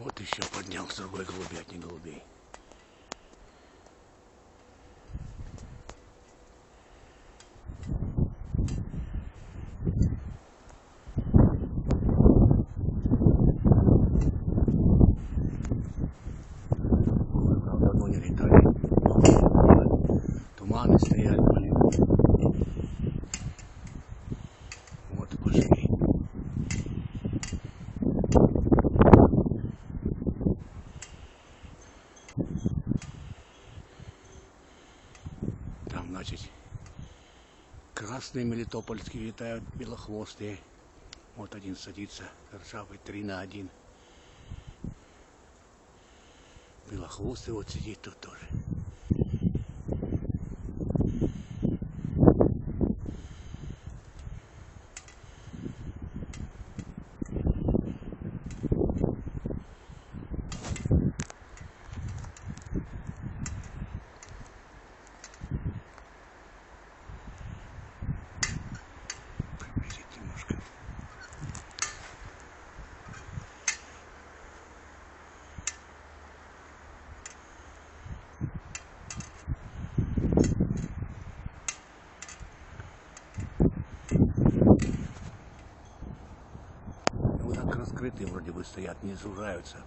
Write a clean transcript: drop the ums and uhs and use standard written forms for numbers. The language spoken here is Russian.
Вот еще поднялся другой голубятник голубей. Давно не летали. Туманы стояли, блин. Вот пошли. Там, значит, красные мелитопольские летают, белохвостые. Вот один садится, ржавый 3 на 1. Белохвостый вот сидит тут тоже. Вот так раскрытые вроде бы стоят, не сужаются.